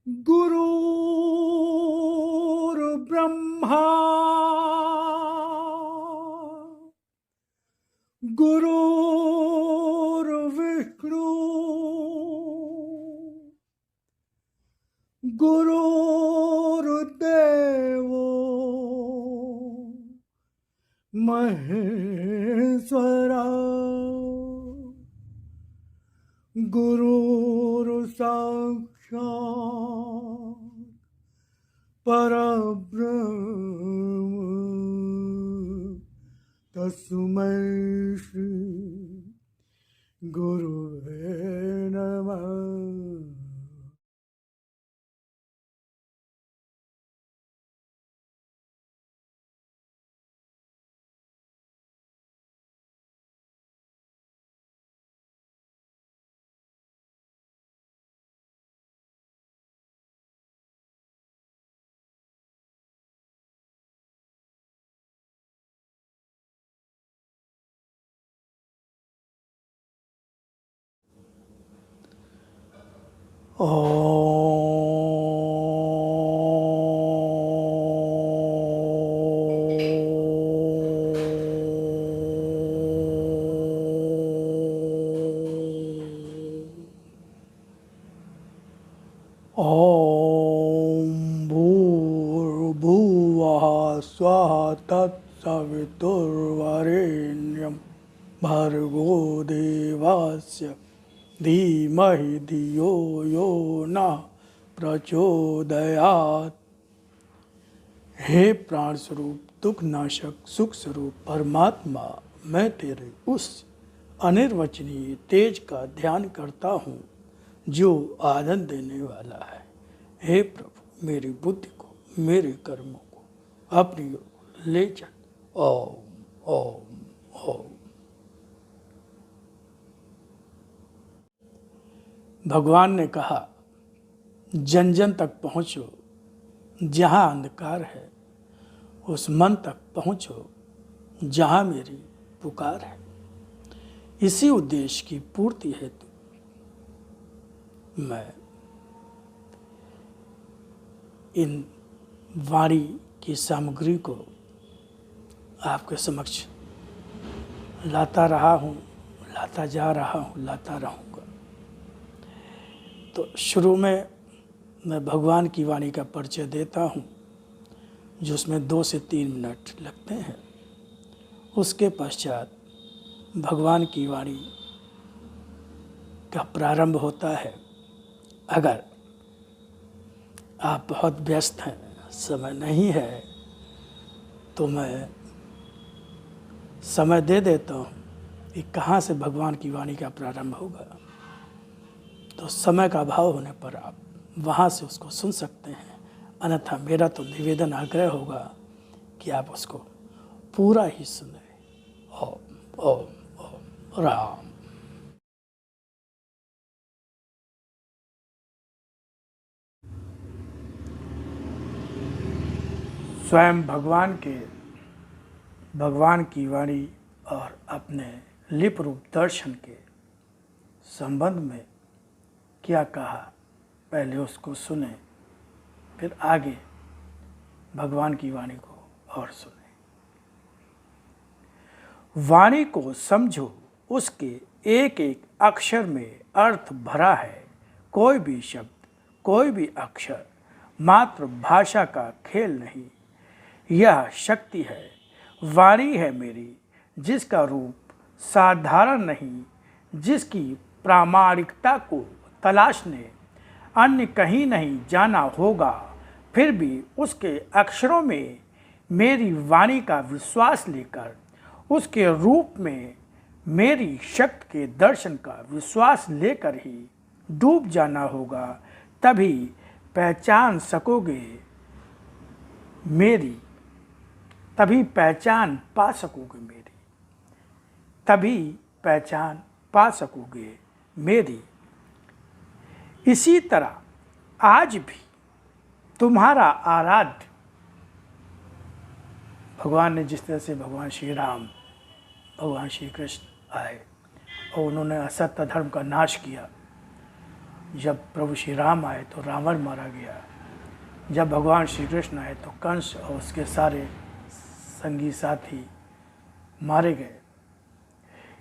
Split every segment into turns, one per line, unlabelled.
गुरुर्ब्रह्मा गुरुर्विष्णु गुरुर्देवो महेश्वरा गुरुर्साक्षात् परब्रह्म तस्मै श्री गुरुवे नमः। ॐ भूर्भुवः स्वः तत्सवितुर्वरेण्यं भर्गो देवस्य धीमहि धियो यो नः प्रचोदयात्। हे प्राण स्वरूप, दुख नाशक, सुख स्वरूप परमात्मा, मैं तेरे उस अनिर्वचनीय तेज का ध्यान करता हूँ जो आनंद देने वाला है। हे प्रभु, मेरी बुद्धि को, मेरे कर्मों को अपनी ओर ले चल। ओम ओम ओम। भगवान ने कहा, जन जन तक पहुँचो, जहाँ अंधकार है उस मन तक पहुँचो जहाँ मेरी पुकार है। इसी उद्देश्य की पूर्ति हेतु मैं इन वाणी की सामग्री को आपके समक्ष लाता रहा हूँ, लाता जा रहा हूँ, लाता रहूँगा। तो शुरू में मैं भगवान की वाणी का परिचय देता हूँ, जिसमें 2 से 3 मिनट लगते हैं। उसके पश्चात भगवान की वाणी का प्रारंभ होता है। अगर आप बहुत व्यस्त हैं, समय नहीं है, तो मैं समय दे देता हूँ कि कहाँ से भगवान की वाणी का प्रारंभ होगा। तो समय का अभाव होने पर आप वहाँ से उसको सुन सकते हैं, अन्यथा मेरा तो निवेदन आग्रह होगा कि आप उसको पूरा ही सुने। ओम ओम ओम राम। स्वयं भगवान की वाणी और अपने लिप रूप दर्शन के संबंध में क्या कहा, पहले उसको सुने, फिर आगे भगवान की वाणी को और सुने। वाणी को समझो, उसके एक एक अक्षर में अर्थ भरा है। कोई भी शब्द, कोई भी अक्षर मात्र भाषा का खेल नहीं, यह शक्ति है। वाणी है मेरी, जिसका रूप साधारण नहीं, जिसकी प्रामाणिकता को तलाशने अन्य कहीं नहीं जाना होगा, फिर भी उसके अक्षरों में मेरी वाणी का विश्वास लेकर, उसके रूप में मेरी शक्ति के दर्शन का विश्वास लेकर ही डूब जाना होगा। तभी पहचान सकोगे मेरी, तभी पहचान पा सकोगे मेरी, तभी पहचान पा सकोगे मेरी। इसी तरह आज भी तुम्हारा आराध्य भगवान ने, जिस तरह से भगवान श्री राम, भगवान श्री कृष्ण आए और उन्होंने असत्य धर्म का नाश किया, जब प्रभु श्री राम आए तो रावण मारा गया, जब भगवान श्री कृष्ण आए तो कंस और उसके सारे संगी साथी मारे गए।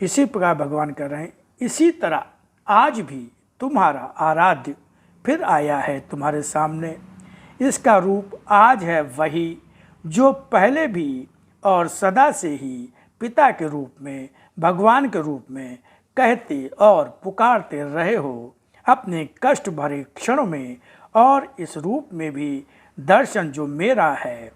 इसी प्रकार भगवान कह रहे हैं, इसी तरह आज भी तुम्हारा आराध्य फिर आया है तुम्हारे सामने। इसका रूप आज है वही जो पहले भी और सदा से ही पिता के रूप में, भगवान के रूप में कहते और पुकारते रहे हो अपने कष्ट भरे क्षणों में। और इस रूप में भी दर्शन जो मेरा है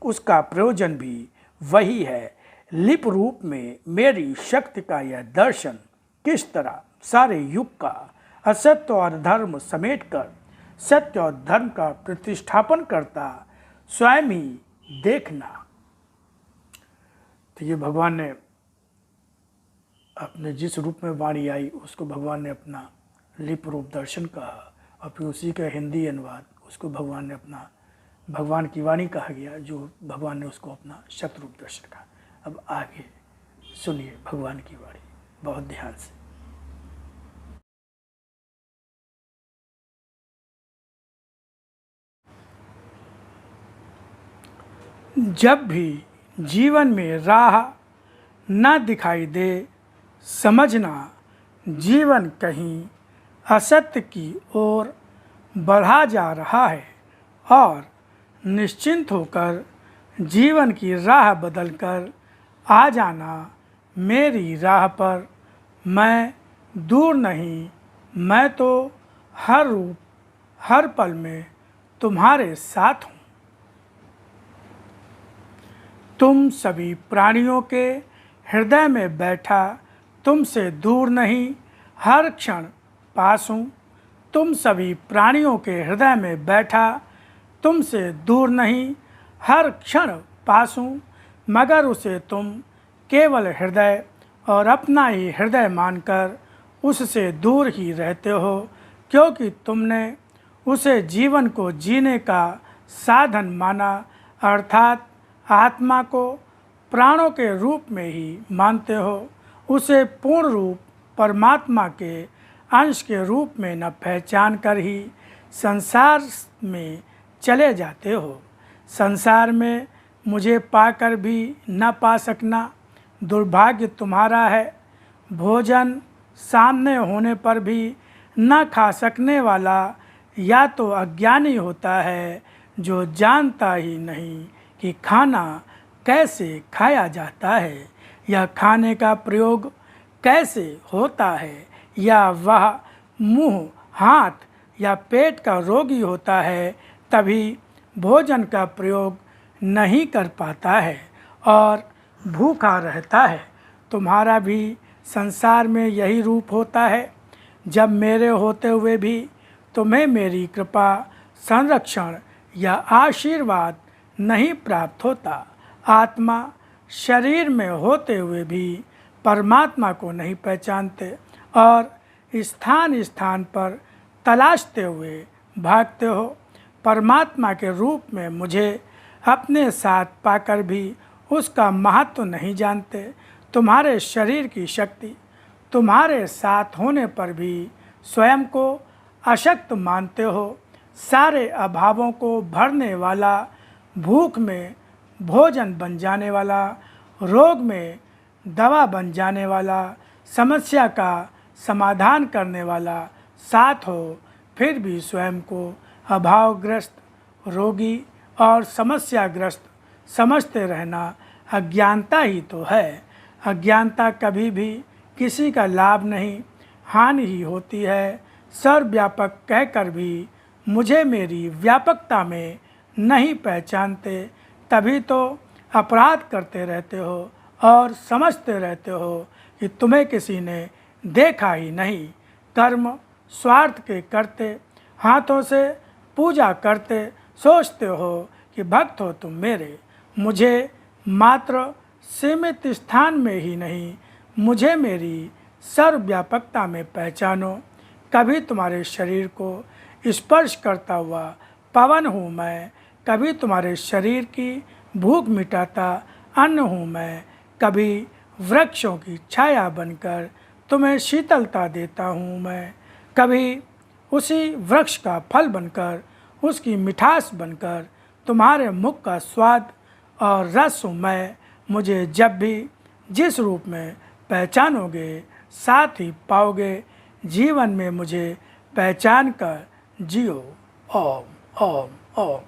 उसका प्रयोजन भी वही है। लिप रूप में मेरी शक्ति का यह दर्शन किस तरह सारे युग का असत्य और धर्म समेटकर सत्य और धर्म का प्रतिष्ठापन करता स्वयं ही देखना। तो ये भगवान ने अपने जिस रूप में वाणी आई उसको भगवान ने अपना लिप रूप दर्शन कहा, और फिर उसी का हिंदी अनुवाद उसको भगवान ने अपना भगवान की वाणी कहा गया, जो भगवान ने उसको अपना शत रूप दर्शन कहा। अब आगे सुनिए भगवान की वाणी बहुत ध्यान से। जब भी जीवन में राह न दिखाई दे, समझना जीवन कहीं असत्य की ओर बढ़ा जा रहा है, और निश्चिंत होकर जीवन की राह बदलकर आ जाना मेरी राह पर। मैं दूर नहीं, मैं तो हर रूप हर पल में तुम्हारे साथ हूँ। तुम सभी प्राणियों के हृदय में बैठा, तुमसे दूर नहीं, हर क्षण पास हूँ। तुम सभी प्राणियों के हृदय में बैठा, तुमसे दूर नहीं, हर क्षण पास हूँ। मगर उसे तुम केवल हृदय और अपना ही हृदय मानकर उससे दूर ही रहते हो, क्योंकि तुमने उसे जीवन को जीने का साधन माना, अर्थात आत्मा को प्राणों के रूप में ही मानते हो। उसे पूर्ण रूप परमात्मा के अंश के रूप में न पहचान कर ही संसार में चले जाते हो। संसार में मुझे पाकर भी न पा सकना दुर्भाग्य तुम्हारा है। भोजन सामने होने पर भी न खा सकने वाला या तो अज्ञानी होता है, जो जानता ही नहीं कि खाना कैसे खाया जाता है, या खाने का प्रयोग कैसे होता है, या वह मुंह, हाथ या पेट का रोगी होता है तभी भोजन का प्रयोग नहीं कर पाता है और भूखा रहता है। तुम्हारा भी संसार में यही रूप होता है। जब मेरे होते हुए भी तुम्हें मेरी कृपा, संरक्षण या आशीर्वाद नहीं प्राप्त होता। आत्मा शरीर में होते हुए भी परमात्मा को नहीं पहचानते और स्थान स्थान पर तलाशते हुए भागते हो। परमात्मा के रूप में मुझे अपने साथ पाकर भी उसका महत्व नहीं जानते। तुम्हारे शरीर की शक्ति तुम्हारे साथ होने पर भी स्वयं को अशक्त मानते हो। सारे अभावों को भरने वाला, भूख में भोजन बन जाने वाला, रोग में दवा बन जाने वाला, समस्या का समाधान करने वाला साथ हो, फिर भी स्वयं को अभावग्रस्त, रोगी और समस्याग्रस्त समझते रहना अज्ञानता ही तो है। अज्ञानता कभी भी किसी का लाभ नहीं, हानि ही होती है। सर्वव्यापक कहकर भी मुझे मेरी व्यापकता में नहीं पहचानते, तभी तो अपराध करते रहते हो और समझते रहते हो कि तुम्हें किसी ने देखा ही नहीं। कर्म स्वार्थ के करते, हाथों से पूजा करते, सोचते हो कि भक्त हो तुम मेरे। मुझे मात्र सीमित स्थान में ही नहीं, मुझे मेरी सर्वव्यापकता में पहचानो। कभी तुम्हारे शरीर को स्पर्श करता हुआ पवन हूँ मैं, कभी तुम्हारे शरीर की भूख मिटाता अन्न हूँ मैं, कभी वृक्षों की छाया बनकर तुम्हें शीतलता देता हूँ मैं, कभी उसी वृक्ष का फल बनकर, उसकी मिठास बनकर तुम्हारे मुख का स्वाद और रस हूँ मैं। मुझे जब भी जिस रूप में पहचानोगे, साथ ही पाओगे जीवन में मुझे पहचान कर जियो। ओम ओम ओम।